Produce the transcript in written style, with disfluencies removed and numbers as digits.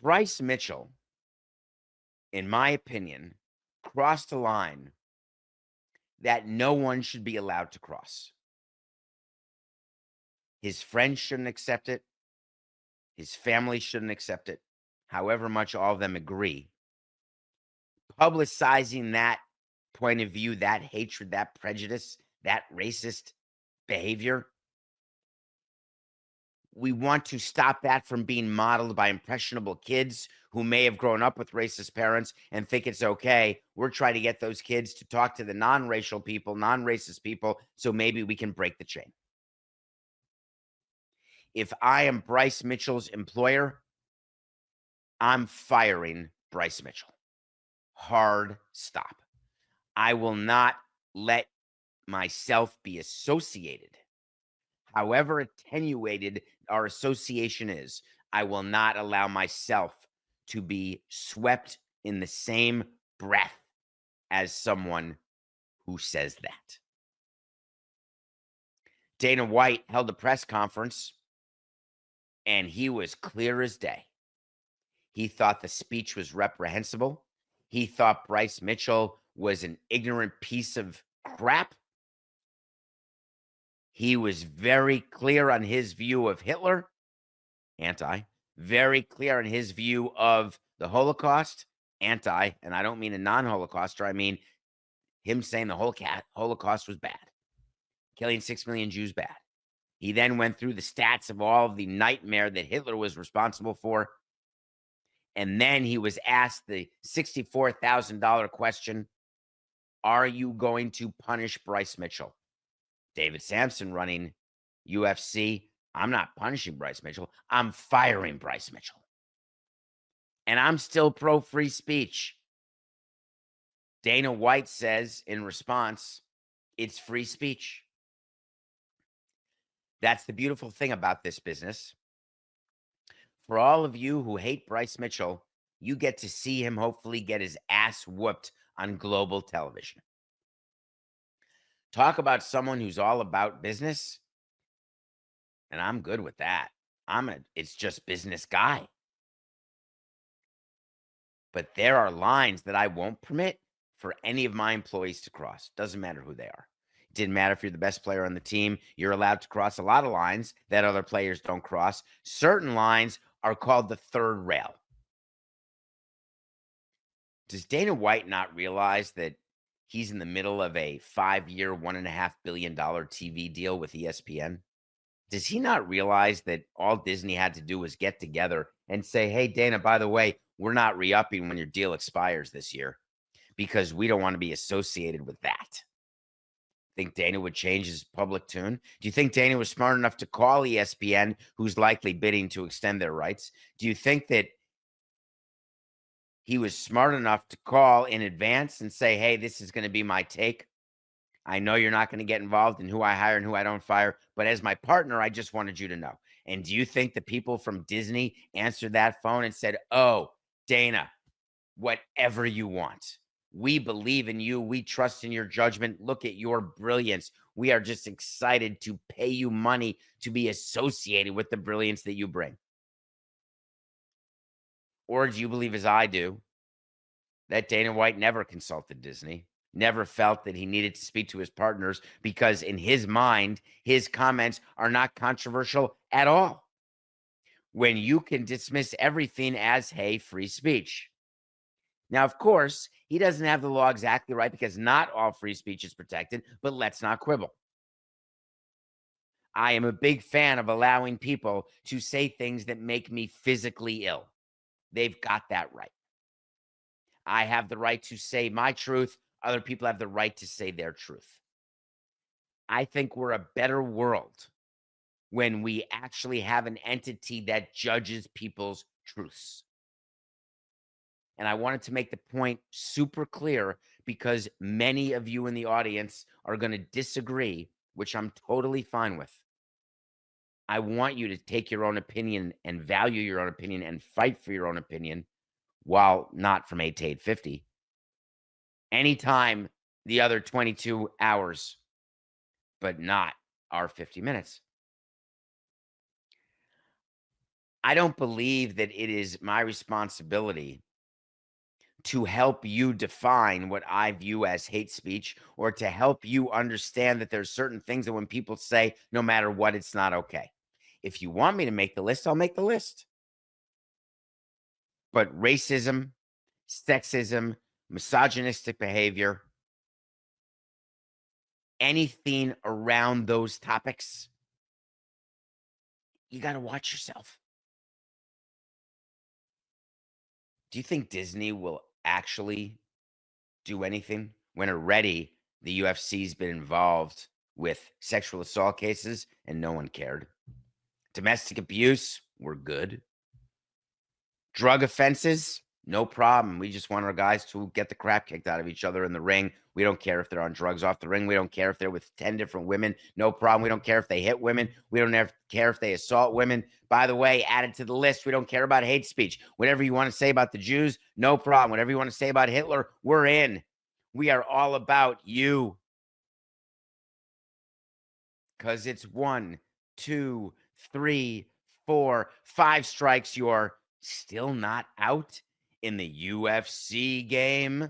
Bryce Mitchell, in my opinion, crossed a line that no one should be allowed to cross. His friends shouldn't accept it. His family shouldn't accept it, however much all of them agree. Publicizing that point of view, that hatred, that prejudice, that racist behavior, we want to stop that from being modeled by impressionable kids who may have grown up with racist parents and think it's okay. We're trying to get those kids to talk to the non-racial people, non-racist people, so maybe we can break the chain. If I am Bryce Mitchell's employer, I'm firing Bryce Mitchell. Hard stop. I will not let myself be associated, however attenuated our association is. I will not allow myself to be swept in the same breath as someone who says that. Dana White held a press conference, and he was clear as day. He thought the speech was reprehensible. He thought Bryce Mitchell was an ignorant piece of crap. He was very clear on his view of Hitler, very clear on his view of the Holocaust, and I don't mean a non-Holocauster, I mean him saying the Holocaust was bad, killing 6 million Jews bad. He then went through the stats of all of the nightmare that Hitler was responsible for. And then he was asked the $64,000 question, are you going to punish Bryce Mitchell? David Samson running UFC, I'm not punishing Bryce Mitchell. I'm firing Bryce Mitchell. And I'm still pro free speech. Dana White says in response, it's free speech. That's the beautiful thing about this business. For all of you who hate Bryce Mitchell, you get to see him hopefully get his ass whooped on global television. Talk about someone who's all about business, and I'm good with that. It's just business guy. But there are lines that I won't permit for any of my employees to cross. Doesn't matter who they are. It didn't matter if you're the best player on the team. You're allowed to cross a lot of lines that other players don't cross. Certain lines are called the third rail. Does Dana White not realize that he's in the middle of a 5-year, $1.5 billion TV deal with ESPN? Does he not realize that all Disney had to do was get together and say, hey, Dana, by the way, we're not re-upping when your deal expires this year because we don't want to be associated with that? Think Dana would change his public tune? Do you think Dana was smart enough to call ESPN, who's likely bidding to extend their rights? Do you think that he was smart enough to call in advance and say, hey, this is going to be my take? I know you're not going to get involved in who I hire and who I don't fire, but as my partner, I just wanted you to know. And do you think the people from Disney answered that phone and said, oh, Dana, whatever you want. We believe in you. We trust in your judgment. Look at your brilliance. We are just excited to pay you money to be associated with the brilliance that you bring. Or do you believe, as I do, that Dana White never consulted Disney, never felt that he needed to speak to his partners because in his mind, his comments are not controversial at all? When you can dismiss everything as, hey, free speech. Now, of course, he doesn't have the law exactly right because not all free speech is protected, but let's not quibble. I am a big fan of allowing people to say things that make me physically ill. They've got that right. I have the right to say my truth. Other people have the right to say their truth. I think we're a better world when we actually have an entity that judges people's truths. And I wanted to make the point super clear because many of you in the audience are going to disagree, which I'm totally fine with. I want you to take your own opinion and value your own opinion and fight for your own opinion while not from 8 to 8:50. Anytime the other 22 hours, but not our 50 minutes. I don't believe that it is my responsibility to help you define what I view as hate speech, or to help you understand that there's certain things that when people say, no matter what, it's not okay. If you want me to make the list, I'll make the list. But racism, sexism, misogynistic behavior, anything around those topics, you got to watch yourself. Do you think Disney will actually do anything when already the UFC's been involved with sexual assault cases and no one cared? Domestic abuse, we're good. Drug offenses, no problem. We just want our guys to get the crap kicked out of each other in the ring. We don't care if they're on drugs off the ring. We don't care if they're with 10 different women. No problem. We don't care if they hit women. We don't care if they assault women. By the way, added to the list, we don't care about hate speech. Whatever you want to say about the Jews, no problem. Whatever you want to say about Hitler, we're in. We are all about you. Because it's 1, 2, 3, 4, 5 strikes. You're still not out in the UFC game.